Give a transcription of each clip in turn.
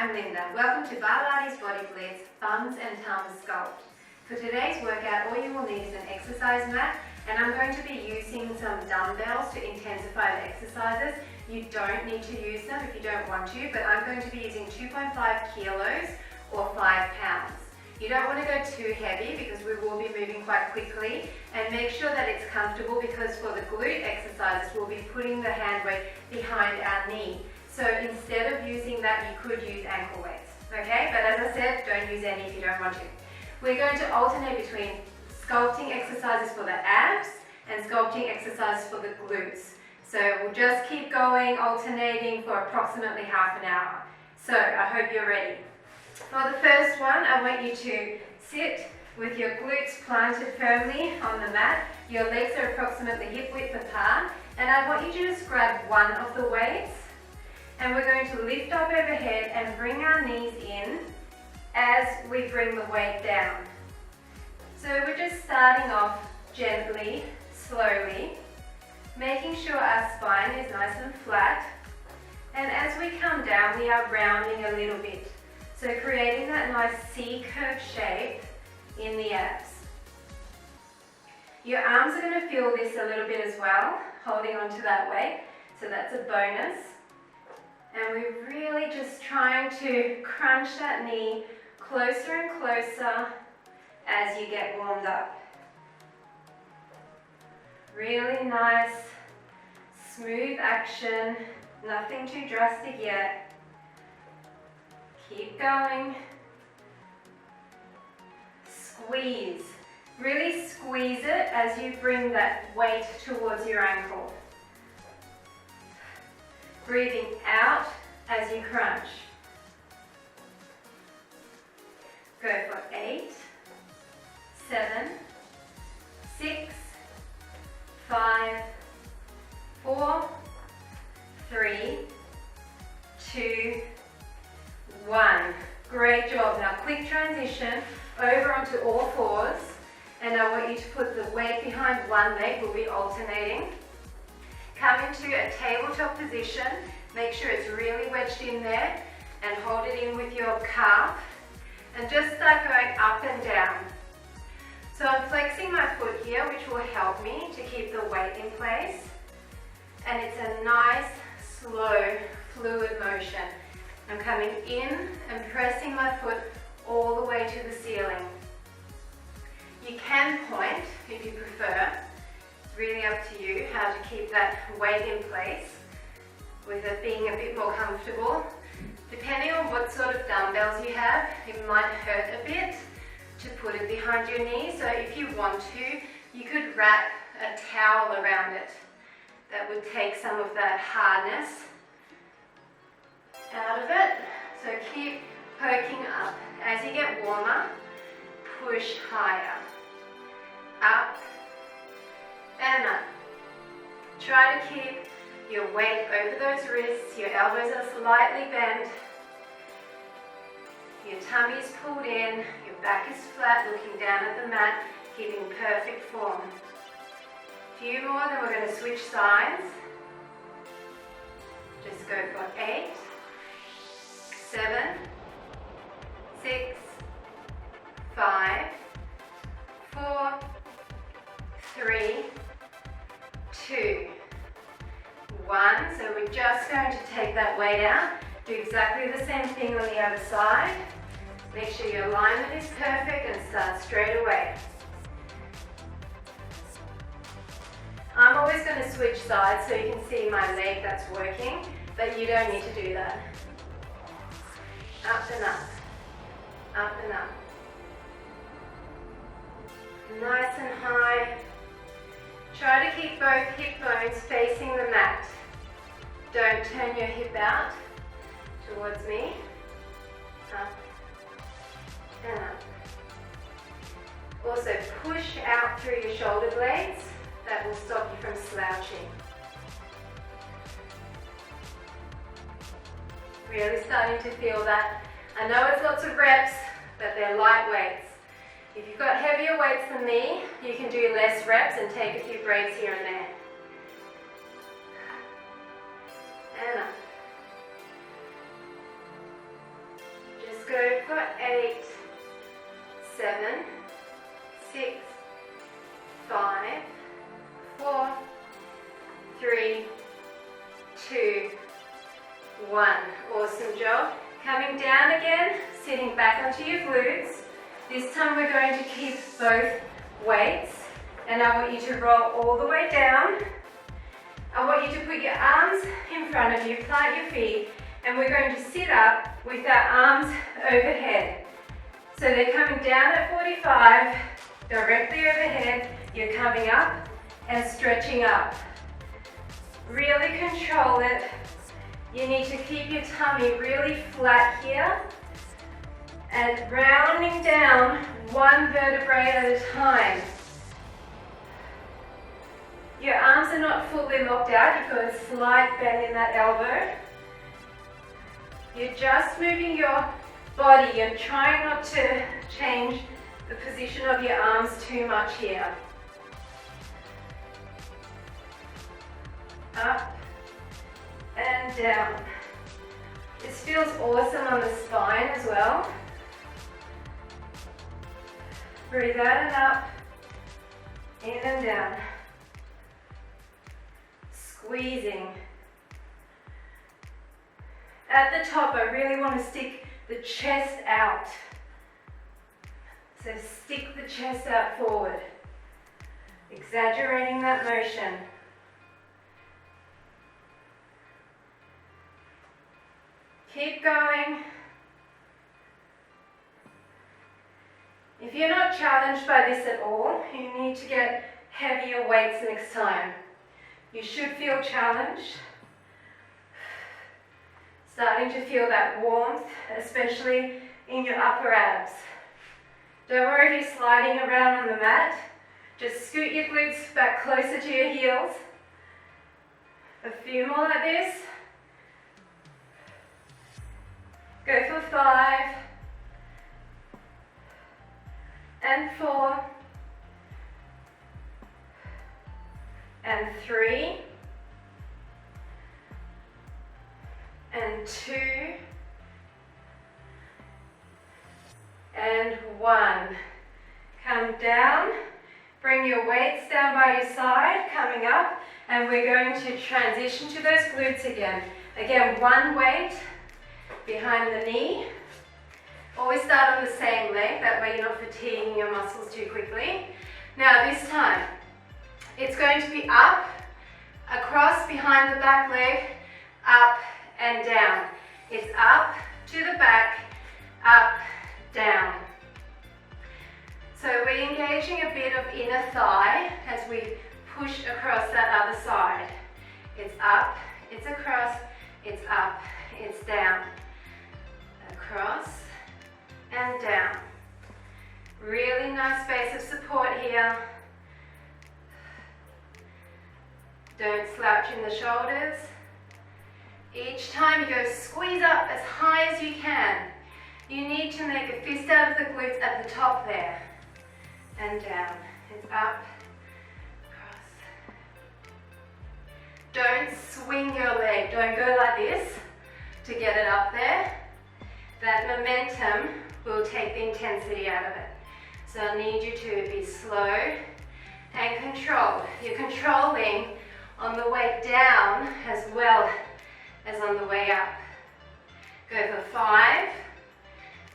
I'm Linda. Welcome to Barlates Body Blitz, Thumbs and Tums Sculpt. For today's workout, all you will need is an exercise mat, and I'm going to be using some dumbbells to intensify the exercises. You don't need to use them if you don't want to, but I'm going to be using 2.5 kilos or 5 pounds. You don't want to go too heavy because we will be moving quite quickly, and make sure that it's comfortable because for the glute exercises, we'll be putting the hand weight behind our knee. So instead of using that, you could use ankle weights, okay? But as I said, don't use any if you don't want to. We're going to alternate between sculpting exercises for the abs and sculpting exercises for the glutes. So we'll just keep going, alternating for approximately half an hour. So I hope you're ready. For the first one, I want you to sit with your glutes planted firmly on the mat. Your legs are approximately hip width apart, and I want you to just grab one of the weights, and we're going to lift up overhead and bring our knees in as we bring the weight down. So we're just starting off gently, slowly, making sure our spine is nice and flat, and as we come down, we are rounding a little bit. So creating that nice C-curve shape in the abs. Your arms are going to feel this a little bit as well, holding onto that weight, so that's a bonus. And we're really just trying to crunch that knee closer and closer as you get warmed up. Really nice, smooth action, nothing too drastic yet. Keep going. Squeeze. Really squeeze it as you bring that weight towards your ankle. Breathing out as you crunch. Go for 8, 7, 6, 5, 4, 3, 2, 1. Great job. Now quick transition over onto all fours, and I want you to put the weight behind one leg. We'll be alternating. Come into a tabletop position. Make sure it's really wedged in there, and hold it in with your calf, and just start going up and down. So I'm flexing my foot here, which will help me to keep the weight in place, and it's a nice, slow, fluid motion. I'm coming in and pressing my foot all the way to the ceiling. You can point if you prefer. It's really up to you how to keep that weight in place with it being a bit more comfortable. Depending on what sort of dumbbells you have, it might hurt a bit to put it behind your knee. So if you want to, you could wrap a towel around it. That would take some of that hardness out of it. So keep poking up. As you get warmer, push higher. Up and up. Try to keep your weight over those wrists. Your elbows are slightly bent. Your tummy is pulled in. Your back is flat, looking down at the mat, keeping perfect form. A few more, then we're going to switch sides. Just go for 8, 7, 6, 5, 4, 3, 2, 1. So we're just going to take that weight out. Do exactly the same thing on the other side. Make sure your alignment is perfect and start straight away. I'm always going to switch sides so you can see my leg that's working, but you don't need to do that. Up and up. Up and up. Nice and high. Try to keep both hip bones facing the mat. Don't turn your hip out towards me. Up and up. Also push out through your shoulder blades. That will stop you from slouching. Really starting to feel that. I know it's lots of reps, but they're light weights. If you've got heavier weights than me, you can do less reps and take a few breaks here and there. And up. go for 8, 7, 6, 5, 4, 3, 2, 1. Awesome job. Coming down again, sitting back onto your glutes. This time we're going to keep both weights, and I want you to roll all the way down. I want you to put your arms in front of you, plant your feet, and we're going to sit up with our arms overhead. So they're coming down at 45, directly overhead. You're coming up and stretching up. Really control it. You need to keep your tummy really flat here and rounding down one vertebrae at a time. Your arms are not fully locked out. You've got a slight bend in that elbow. You're just moving your body. You're trying not to change the position of your arms too much here. Up and down. This feels awesome on the spine as well. Breathe out and up, in and down. Squeezing. At the top, I really want to stick the chest out. So stick the chest out forward. Exaggerating that motion. Keep going. If you're not challenged by this at all, you need to get heavier weights next time. You should feel challenged. Starting to feel that warmth, especially in your upper abs. Don't worry if you're sliding around on the mat. Just scoot your glutes back closer to your heels. A few more like this. Go for 5 and 4 and 3 and 2 and 1. Come down, bring your weights down by your side, coming up, and we're going to transition to those glutes again. Again, one weight behind the knee. Always start on the same leg, that way you're not fatiguing your muscles too quickly. Now this time, it's going to be up, across behind the back leg, up and down. It's up to the back, up, down. So we're engaging a bit of inner thigh as we push across that other side. It's up, it's across, it's up, it's down. Across and down. Really nice base of support here. Don't slouch in the shoulders. Each time you go squeeze up as high as you can. You need to make a fist out of the glutes at the top there. And down. It's up, across. Don't swing your leg. Don't go like this to get it up there. That momentum will take the intensity out of it. So I need you to be slow and controlled. You're controlling on the way down as well as on the way up. Go for 5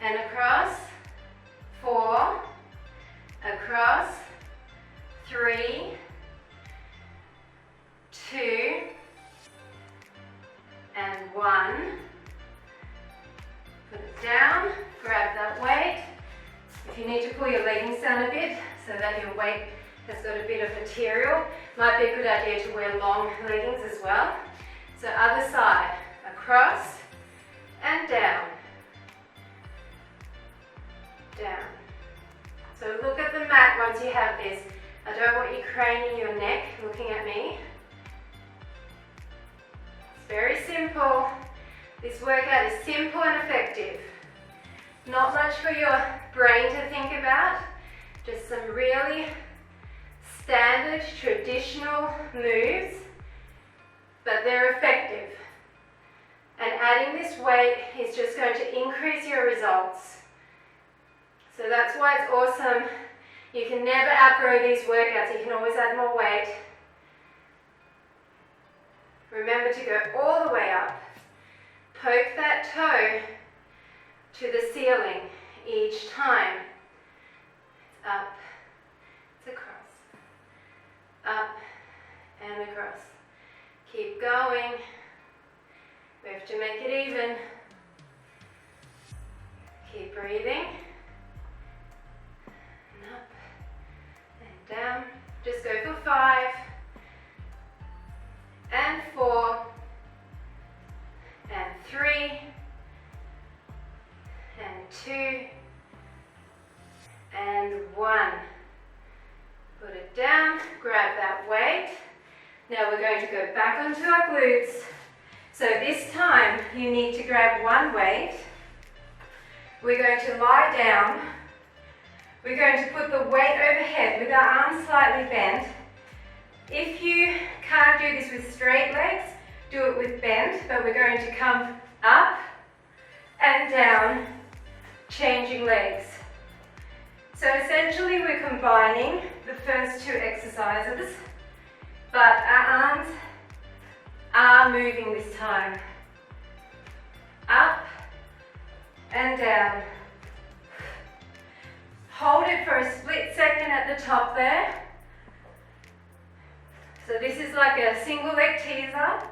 and across, 4, across, 3, 2, and 1. Put it down, grab that weight. If you need to pull your leggings down a bit so that your weight has got a bit of material, might be a good idea to wear long leggings as well. So other side, across and down. Down. So look at the mat once you have this. I don't want you craning your neck looking at me. It's very simple. This workout is simple and effective. Not much for your brain to think about, just some really standard, traditional moves, but they're effective. And adding this weight is just going to increase your results. So that's why it's awesome. You can never outgrow these workouts. You can always add more weight. Remember to go all the way up. Poke that toe to the ceiling each time. It's up, it's across, up and across. Keep going. We have to make it even. Keep breathing. And up and down. Just go for 5 and 4 and 3 and 2 and 1. Put it down, grab that weight. Now we're going to go back onto our glutes. So this time you need to grab one weight. We're going to lie down. We're going to put the weight overhead with our arms slightly bent. If you can't do this with straight legs, do it with bent, but we're going to come up and down, changing legs. So essentially we're combining the first two exercises, but our arms are moving this time. Up and down. Hold it for a split second at the top there. So this is like a single leg teaser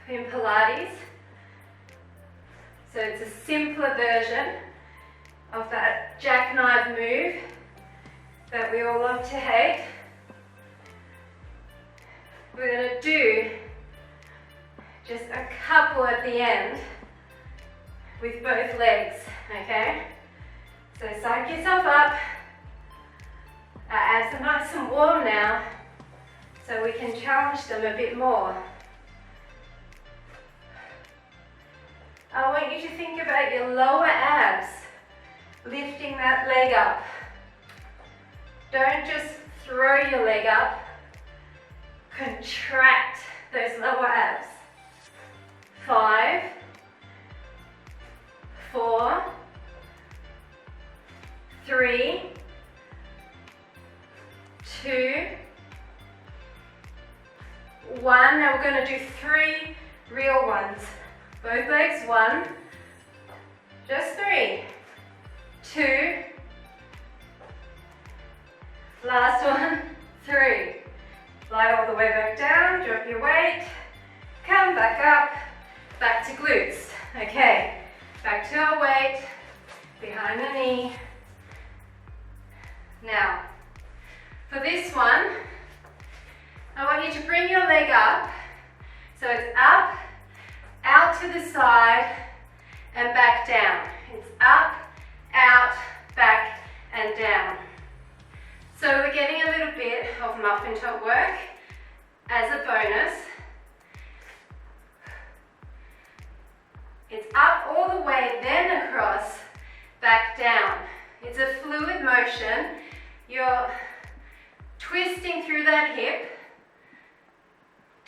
in Pilates. So it's a simpler version of that jackknife move that we all love to hate. We're going to do just a couple at the end with both legs, okay? So psych yourself up. Our abs are nice and warm now, so we can challenge them a bit more. I want you to think about your lower abs, lifting that leg up. Don't just throw your leg up, contract those lower abs. 5, 4, 3, 2, 1. Now we're going to do 3 real ones. Both legs, 1, just 3, 2, last one, 3. Lie all the way back down, drop your weight, come back up, back to glutes. Okay, back to our weight, behind the knee. Now, for this one, I want you to bring your leg up, so it's up, out to the side, and back down. It's up, out, back, and down. So we're getting a little bit of muffin top work as a bonus. It's up all the way, then across, back down. It's a fluid motion. You're twisting through that hip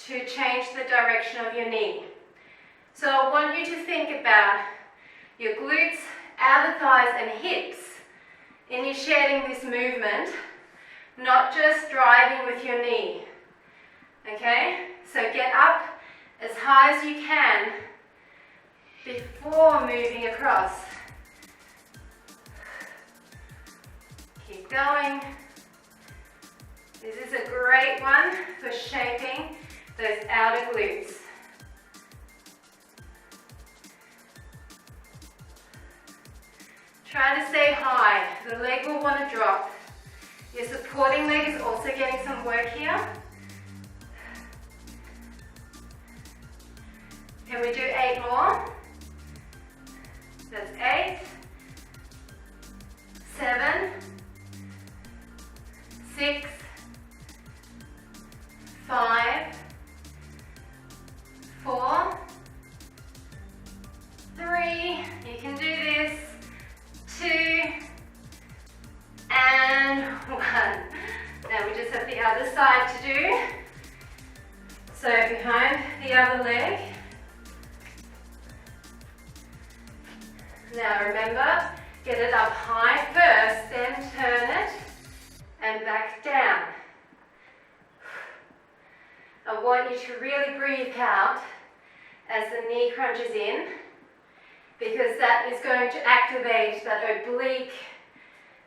to change the direction of your knee. So I want you to think about your glutes, outer thighs and hips initiating this movement, not just driving with your knee. Okay? So get up as high as you can before moving across. Keep going. This is a great one for shaping those outer glutes. Try to stay high. The leg will want to drop. Your supporting leg is also getting some work here. Can we do 8 more? That's 8, 7, 6, 5, 4, 3, you can do this, 2, and 1. Now we just have the other side to do. So behind the other leg, Now remember, get it up high first, then turn it and back down. I want you to really breathe out as the knee crunches in, because that is going to activate that oblique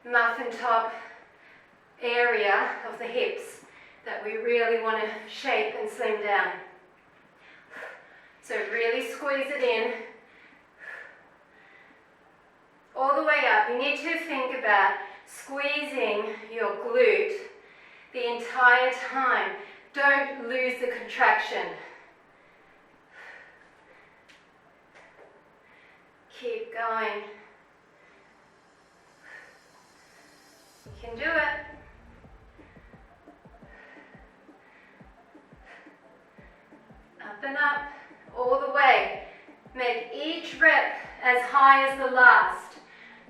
muffin top area of the hips that we really want to shape and slim down. So really squeeze it in. All the way up. You need to think about squeezing your glute the entire time. Don't lose the contraction. Keep going. You can do it. Up and up, all the way. Make each rep as high as the last.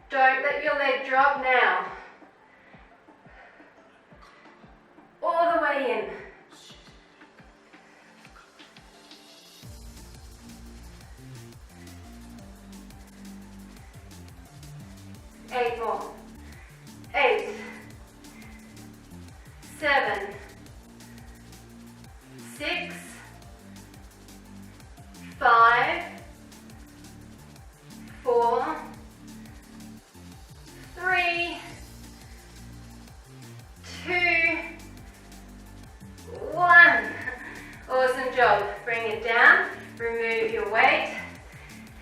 Don't let your leg drop now. All the way in. Eight more. 8, 7, 6, 5, 4, 3, 2, 1. Awesome job. Bring it down. Remove your weight.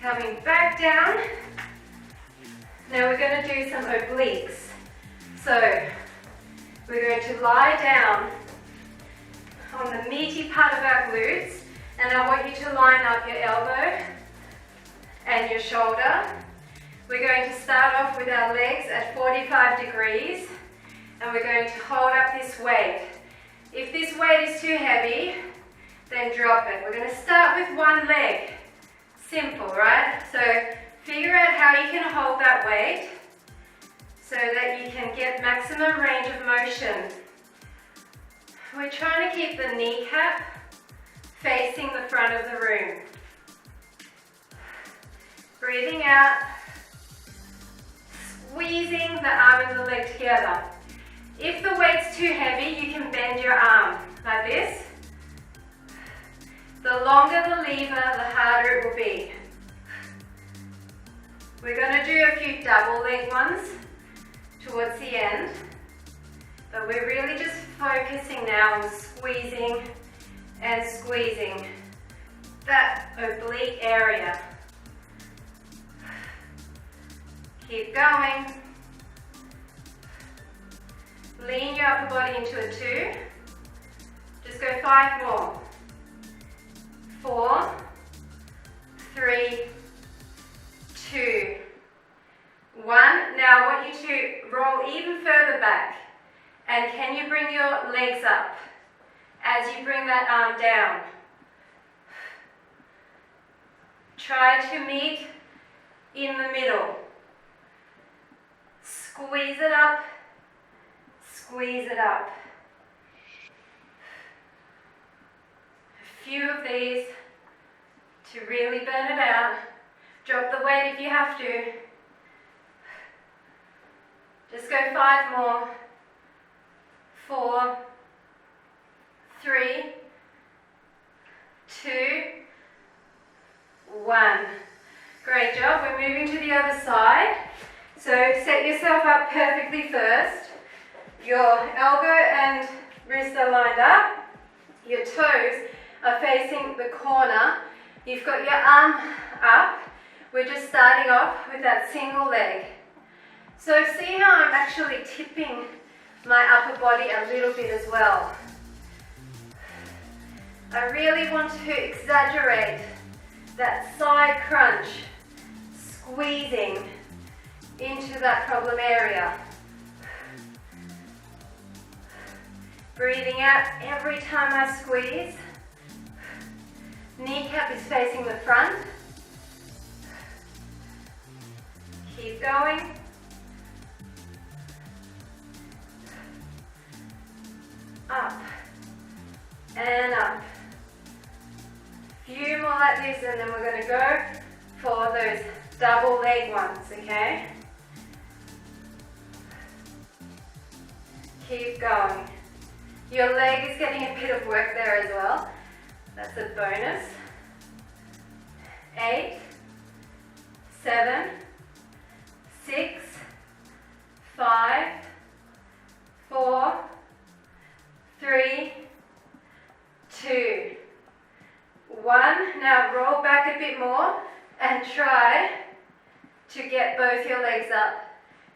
Coming back down. Now we're going to do some obliques. So we're going to lie down on the meaty part of our glutes, and I want you to line up your elbow and your shoulder. We're going to start off with our legs at 45 degrees, and we're going to hold up this weight. If this weight is too heavy, then drop it. We're going to start with one leg. Simple, right? So figure out how you can hold that weight so that you can get maximum range of motion. We're trying to keep the kneecap facing the front of the room. Breathing out, squeezing the arm and the leg together. If the weight's too heavy, you can bend your arm like this. The longer the lever, the harder it will be. We're going to do a few double leg ones towards the end, but we're really just focusing now on squeezing and squeezing that oblique area. Keep going. Lean your upper body into a 2. Just go 5 more. 4, 3, 2, 1. Now I want you to roll even further back. And can you bring your legs up as you bring that arm down? Try to meet in the middle. Squeeze it up. Squeeze it up. A few of these to really burn it out. Drop the weight if you have to. Just go 5 more. 4, 3, 2, 1. Great job. We're moving to the other side. So set yourself up perfectly first. Your elbow and wrist are lined up. Your toes are facing the corner. You've got your arm up. We're just starting off with that single leg. So see how I'm actually tipping my upper body a little bit as well. I really want to exaggerate that side crunch, squeezing into that problem area. Breathing out every time I squeeze. Kneecap is facing the front. Keep going. Up and up. Few more like this, and then we're going to go for those double leg ones, okay? Keep going. Your leg is getting a bit of work there as well. That's a bonus. 8, 7, 6, 5, 4, 3, 2, 1. Now roll back a bit more and try to get both your legs up.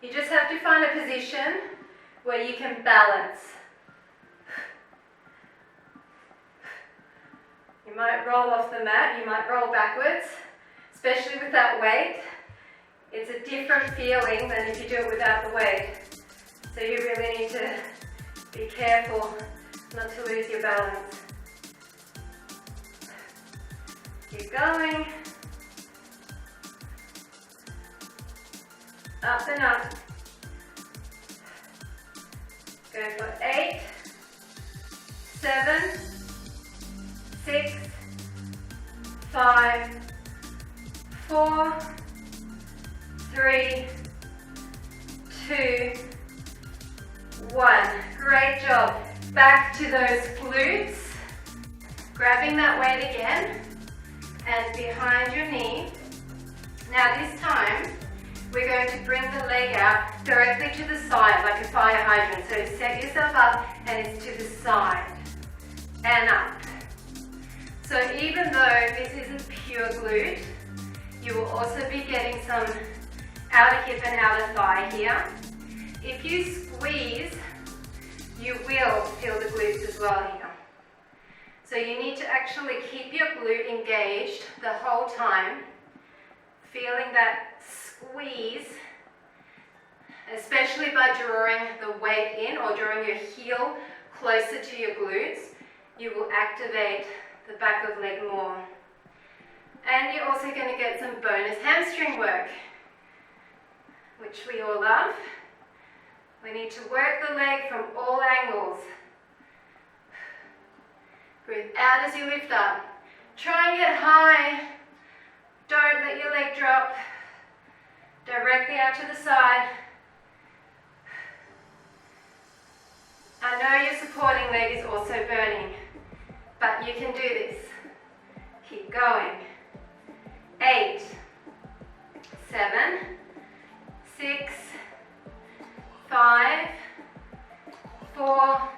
You just have to find a position where you can balance. You might roll off the mat, you might roll backwards, especially with that weight. It's a different feeling than if you do it without the weight. So you really need to be careful not to lose your balance. Keep going. Up and up. Go for 8, 7, 6, 5, 4, 3, 2, 1. Great job. Back to those glutes. Grabbing that weight again and behind your knee. Now this time we're going to bring the leg out directly to the side like a fire hydrant. So set yourself up and it's to the side and up. So even though this isn't pure glute, you will also be getting some outer hip and outer thigh here. If you squeeze, you will feel the glutes as well here. So you need to actually keep your glute engaged the whole time, feeling that squeeze, especially by drawing the weight in or drawing your heel closer to your glutes. You will activate the back of leg more. And you're also going to get some bonus hamstring work, which we all love. We need to work the leg from all angles. Breathe out as you lift up. Try and get high. Don't let your leg drop. Directly out to the side. I know your supporting leg is also burning, but you can do this. Keep going. 8, 7, 6, 5, 4,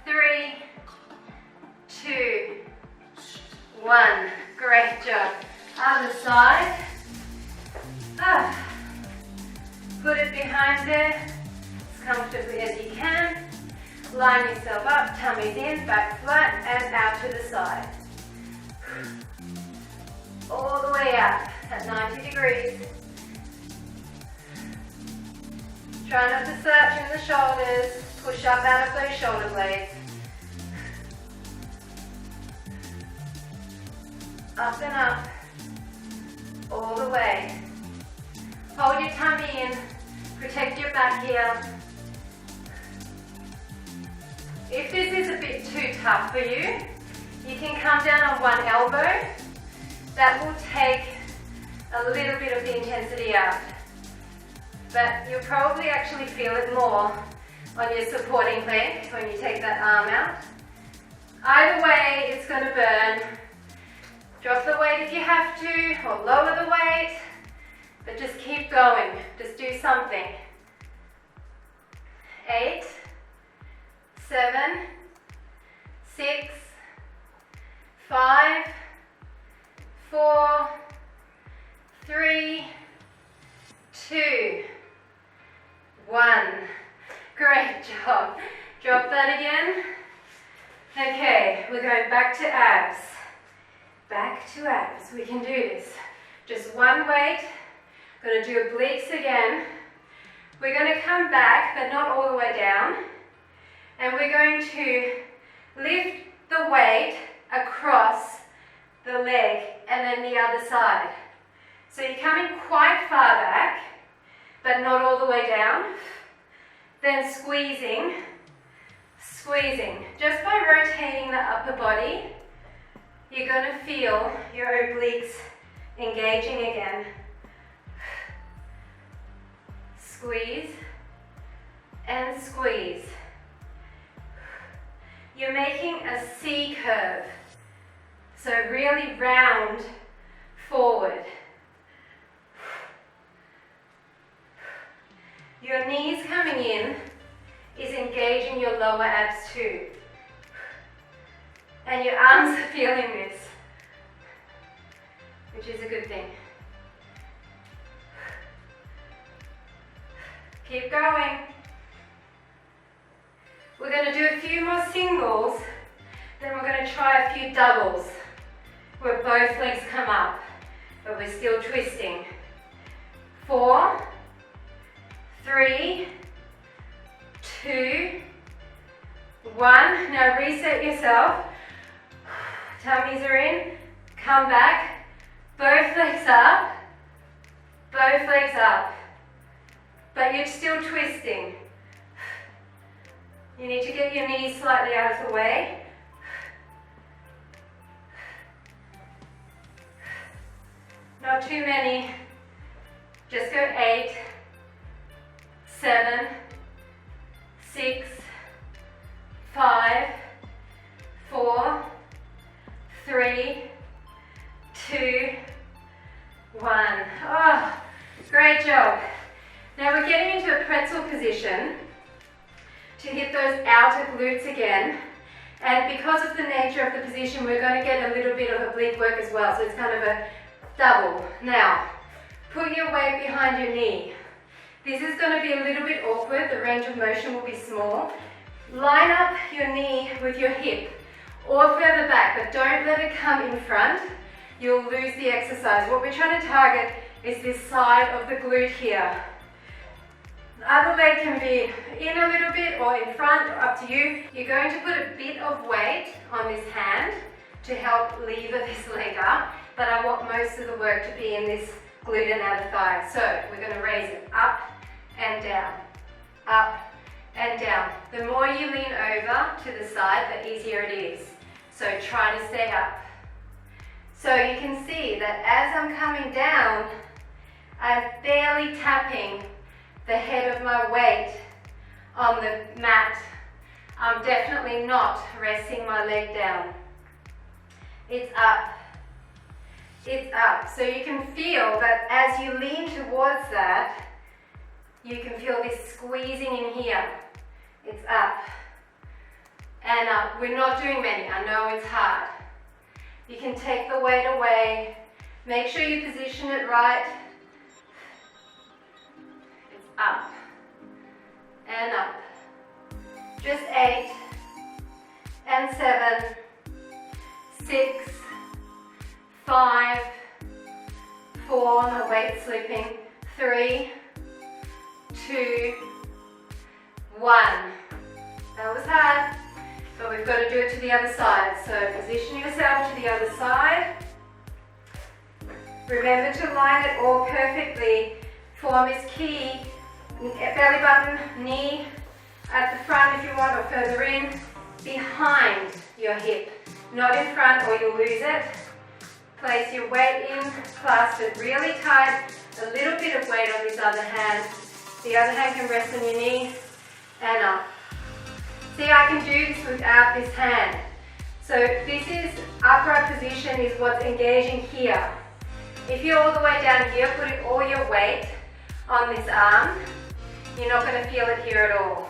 3, 2, 1. Great job. Other side. Put it behind there as comfortably as you can. Line yourself up, tummies in, back flat, and out to the side. All the way up at 90 degrees. Try not to slouch in the shoulders. Push up out of those shoulder blades. Up and up. All the way. Hold your tummy in. Protect your back here. If this is a bit too tough for you, you can come down on one elbow. That will take a little bit of the intensity out. But you'll probably actually feel it more on your supporting leg when you take that arm out. Either way, it's going to burn. Drop the weight if you have to, or lower the weight, but just keep going. Just do something. 8, 7, 6, 5, 4, 3, 2, 1. Great job. Drop that again. Okay, we're going back to abs. Back to abs. We can do this. Just one weight. Going to do obliques again. We're going to come back, but not all the way down. And we're going to lift the weight across the leg and then the other side. So you're coming quite far back, but not all the way down. Then squeezing, squeezing. Just by rotating the upper body, you're going to feel your obliques engaging again. Squeeze and squeeze. You're making a C curve, so really round forward. Your knees coming in is engaging your lower abs too. And your arms are feeling this, which is a good thing. Keep going. We're going to do a few more singles, then we're going to try a few doubles, where both legs come up, but we're still twisting. 4, 3, 2, 1. Now reset yourself. Tummies are in. Come back. Both legs up. Both legs up. But you're still twisting. You need to get your knees slightly out of the way. Not too many. Just go 8, 7, 6, 5, 4, 3, 2, 1. Oh, great job. Now we're getting into a pretzel position to hit those outer glutes again. And because of the nature of the position, we're going to get a little bit of oblique work as well. So it's kind of a double. Now, put your weight behind your knee. This is going to be a little bit awkward. The range of motion will be small. Line up your knee with your hip or further back, but don't let it come in front. You'll lose the exercise. What we're trying to target is this side of the glute here. The other leg can be in a little bit or in front, up to you. You're going to put a bit of weight on this hand to help lever this leg up, but I want most of the work to be in this glute and outer thigh. So we're going to raise it up and down, up and down. The more you lean over to the side, the easier it is. So try to stay up. So you can see that as I'm coming down, I'm barely tapping the head of my weight on the mat. I'm definitely not resting my leg down. It's up. It's up. So you can feel that as you lean towards that, you can feel this squeezing in here. It's up and up. We're not doing many. I know it's hard. You can take the weight away. Make sure you position it right. Up and up. Just 8 and 7, 6, 5, 4, my weight slipping, 3, 2, 1. That was hard, but we've got to do it to the other side. So position yourself to the other side. Remember to line it all perfectly. Form is key. Belly button, knee at the front if you want, or further in, behind your hip, not in front or you'll lose it. Place your weight in, clasp it really tight, a little bit of weight on this other hand. The other hand can rest on your knee and up. See, I can do this without this hand. So this is upright position is what's engaging here. If you're all the way down here, putting all your weight on this arm, you're not going to feel it here at all.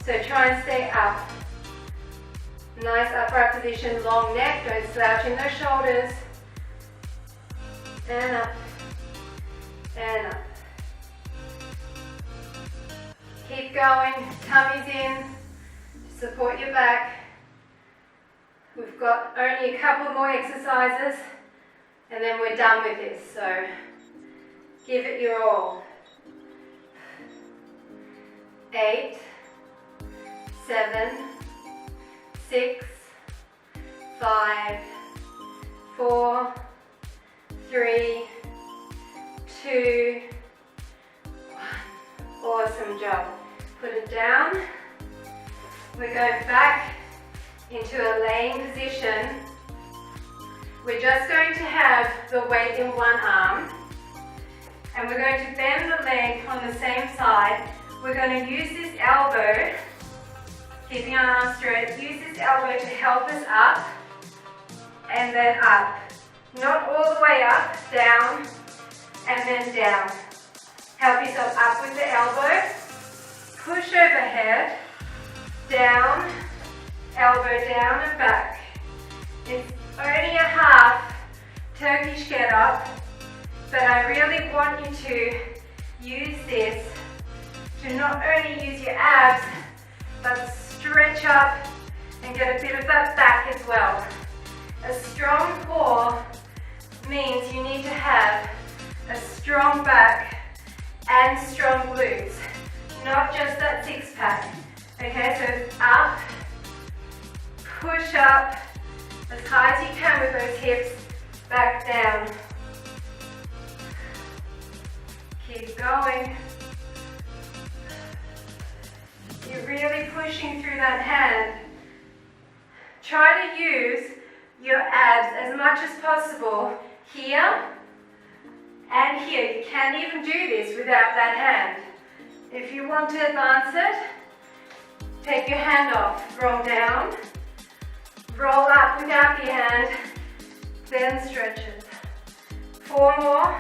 So try and stay up. Nice upright position, long neck, don't slouch in those shoulders. And up, and up. Keep going, tummy's in, support your back. We've got only a couple more exercises and then we're done with this, so give it your all. 8, 7, 6, 5, 4, 3, 2, 1. Awesome job. Put it down. We're going back into a laying position. We're just going to have the weight in one arm, and we're going to bend the leg on the same side. We're going to use this elbow, keeping our arms straight, use this elbow to help us up, and then up. Not all the way up, down, and then down. Help yourself up with the elbow, push overhead, down, elbow down and back. It's only a half Turkish get up, but I really want you to use this to not only use your abs, but stretch up and get a bit of that back as well. A strong core means you need to have a strong back and strong glutes, not just that six pack. Okay, so it's up, push up as high as you can with those hips, back down. Keep going. You're really pushing through that hand. Try to use your abs as much as possible here and here. You can't even do this without that hand. If you want to advance it, take your hand off, roll down, roll up without the hand, then stretch it. 4 more,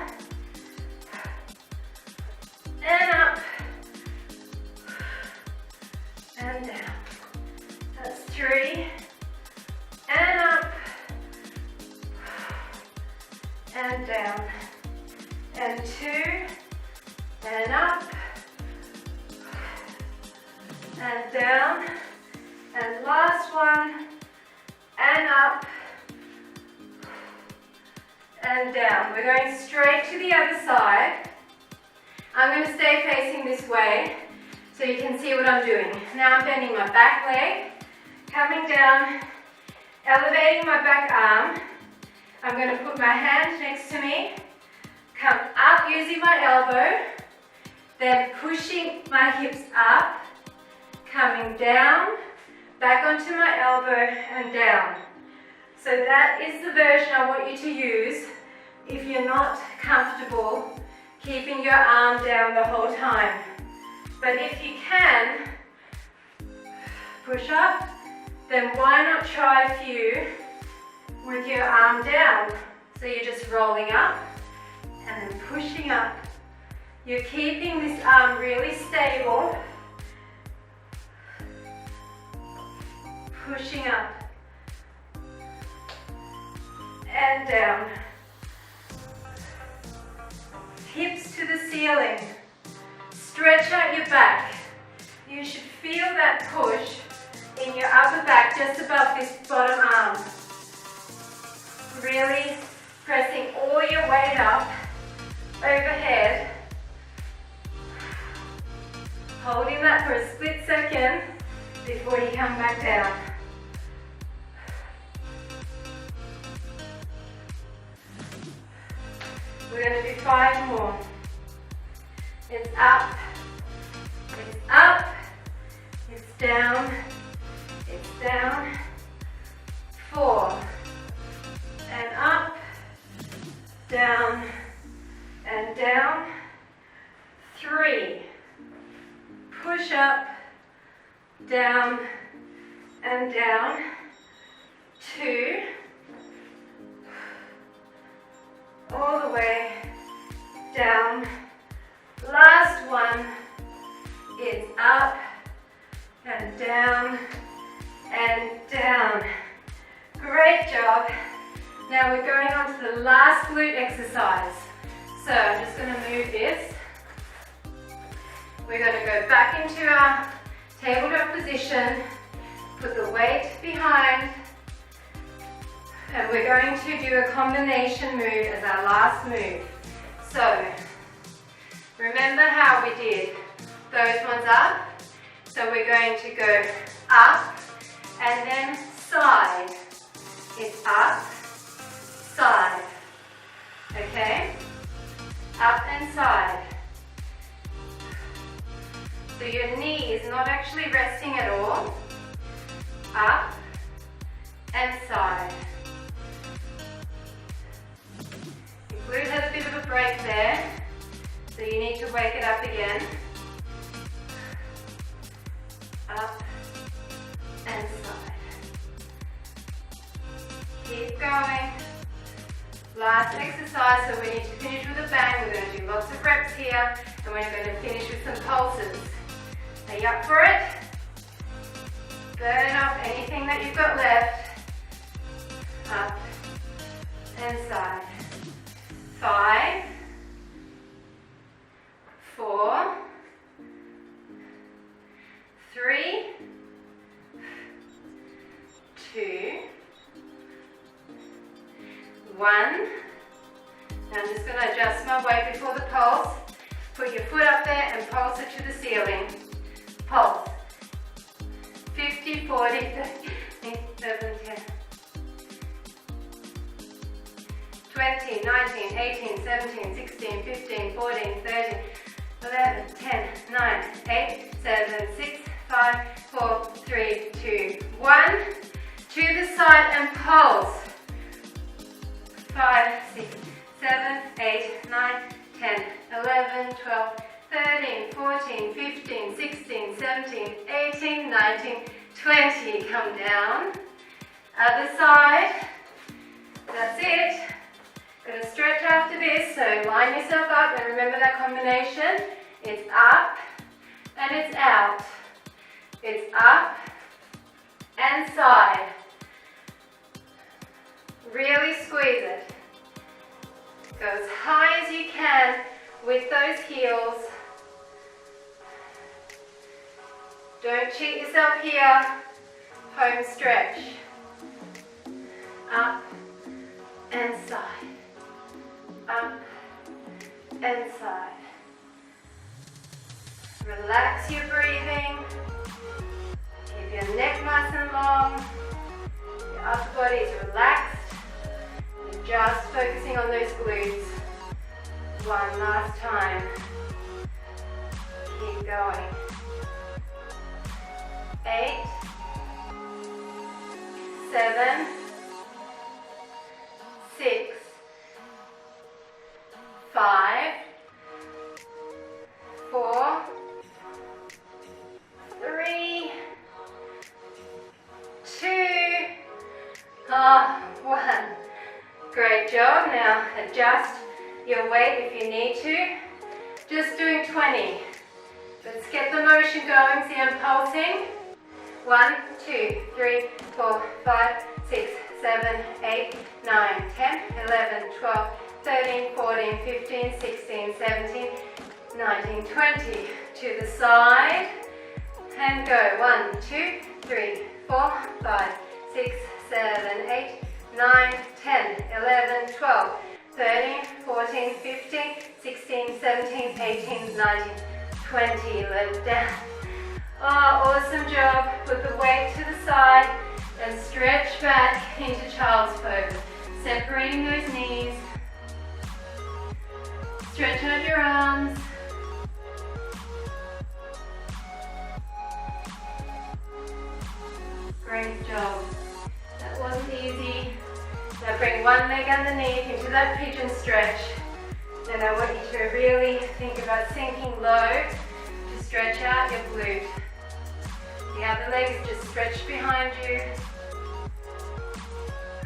and up, and down. That's 3, and up, and down, and 2, and up, and down, and last one, and up, and down. We're going straight to the other side. I'm going to stay facing this way so you can see what I'm doing. Now I'm bending my back leg, coming down, elevating my back arm. I'm going to put my hand next to me, come up using my elbow, then pushing my hips up, coming down, back onto my elbow and down. So that is the version I want you to use if you're not comfortable keeping your arm down the whole time. But if you can push up, then why not try a few with your arm down? So you're just rolling up and then pushing up. You're keeping this arm really stable. Pushing up and down. Hips to the ceiling. Stretch out your back. You should feel that push in your upper back just above this bottom arm. Really pressing all your weight up overhead. Holding that for a split second before you come back down. We're going to do 5 more. It's up, it's down, 4, and up, down, and down, 3, push up, down, and down, 2, all the way down. Last one is up and down and down. Great job. Now we're going on to the last glute exercise. So I'm just going to move this. We're going to go back into our tabletop position, put the weight behind, and we're going to do a combination move as our last move. So remember how we did those ones up? So we're going to go up and then side. It's up, side. Okay? Up and side. So your knee is not actually resting at all. Up and side. Keep going. Last exercise, so we need to finish with a bang. We're going to do lots of reps here, and we're going to finish with some pulses. Are you up for it? Burn off anything that you've got left. Up and side. 5, 4, 3, 2, 1. Now I'm just going to adjust my weight before the pulse. Put your foot up there and pulse it to the ceiling. Pulse. 50, 40, 30, 7, 10. 20, 19, 18, 17, 16, 15, 14, 13, 11, 10, 9, 8, 7, 6, 5, 4, 3, 2, 1. To the side and pulse. 5, 6, 7, 8, 9, 10, 11, 12, 13, 14, 15, 16, 17, 18, 19, 20. Come down. Other side. That's it. Going to stretch after this, so line yourself up and remember that combination. It's up and it's out. It's up and side. Really squeeze it. Go as high as you can with those heels. Don't cheat yourself here. Home stretch. Up and side. Up and side. Relax your breathing. Keep your neck nice and long. Your upper body is relaxed. You're just focusing on those glutes. One last time. Keep going. 8, 7, 6, 5, 4, 3, 2, 1. Great job. Now adjust your weight if you need to. Just doing 20. Let's get the motion going. See, I'm pulsing. 1, 2, 3, 4, 5, 6, 7, 8, 9, 10, 11, 12, 13, 14, 15, 16, 17, 19, 20. To the side and go. 1, 2, 3, 4, 5, 6, 7, 8, 9, 10, 11, 12, 13, 14, 15, 16, 17, 18, 19, 20. Let down. Oh, awesome job. Put the weight to the side and stretch back into child's pose. Separating those knees. Stretch out your arms. Great job. That wasn't easy. Now bring one leg underneath into that pigeon stretch. Then I want you to really think about sinking low to stretch out your glute. The other leg is just stretched behind you.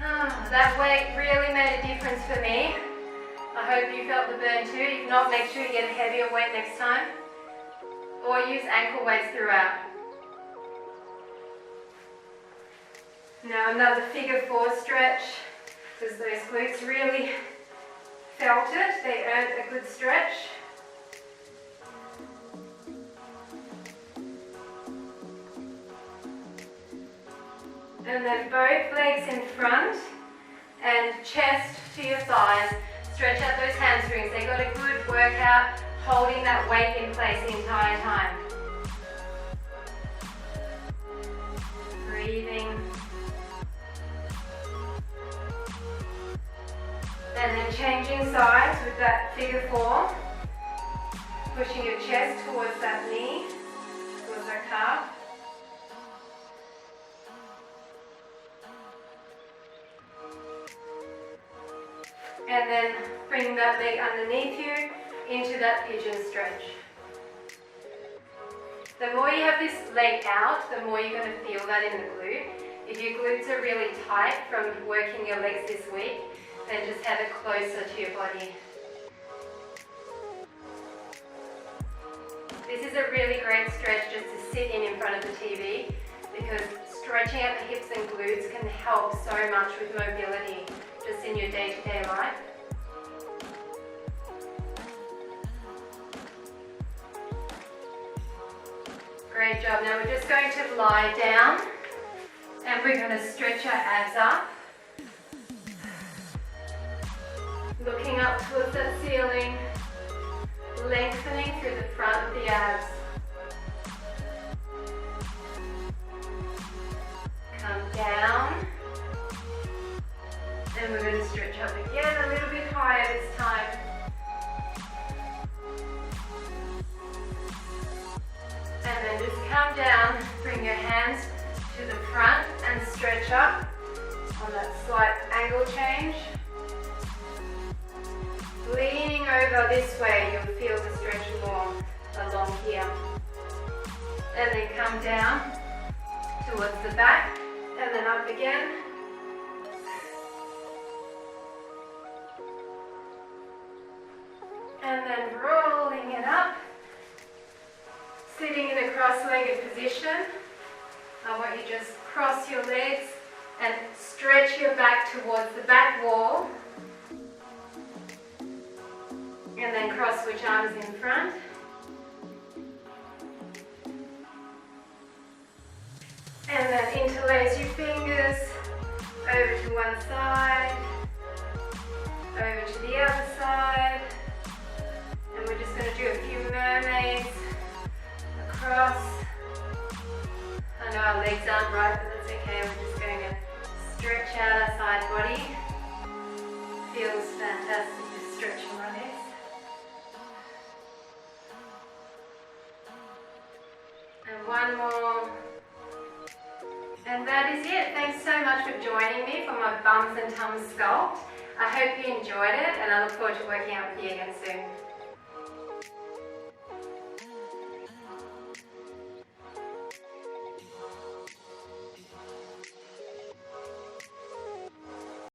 That weight really made a difference for me. I hope you felt the burn too. If not, make sure you get a heavier weight next time. Or use ankle weights throughout. Now another figure 4 stretch, because those glutes really felt it. They earned a good stretch. And then both legs in front and chest to your thighs. Stretch out those hamstrings. They got a good workout holding that weight in place the entire time. Breathing. And then changing sides with that figure 4. Pushing your chest towards that knee, towards that calf. And then bring that leg underneath you into that pigeon stretch. The more you have this leg out, the more you're going to feel that in the glute. If your glutes are really tight from working your legs this week, then just have it closer to your body. This is a really great stretch just to sit in front of the TV, because stretching out the hips and glutes can help so much with mobility just in your day-to-day life. Great job. Now we're just going to lie down and we're going to stretch our abs up. Looking up towards that ceiling, lengthening through the front of the abs. Come down. And we're going to stretch up again a little bit higher this time. And then just come down, bring your hands to the front and stretch up on that slight angle change. Leaning over this way, you'll feel the stretch more along here. And then come down towards the back and then up again. And then rolling it up. Sitting in a cross-legged position. I want you to just cross your legs and stretch your back towards the back wall. And then cross switch arms in front. And then interlace your fingers over to one side, over to the other side. And we're just going to do a few mermaids across. I know our legs aren't right, but that's okay. We're just going to stretch out our side body. Feels fantastic just stretching my legs. And one more. And that is it. Thanks so much for joining me for my bums and tums sculpt. I hope you enjoyed it, and I look forward to working out with you again soon.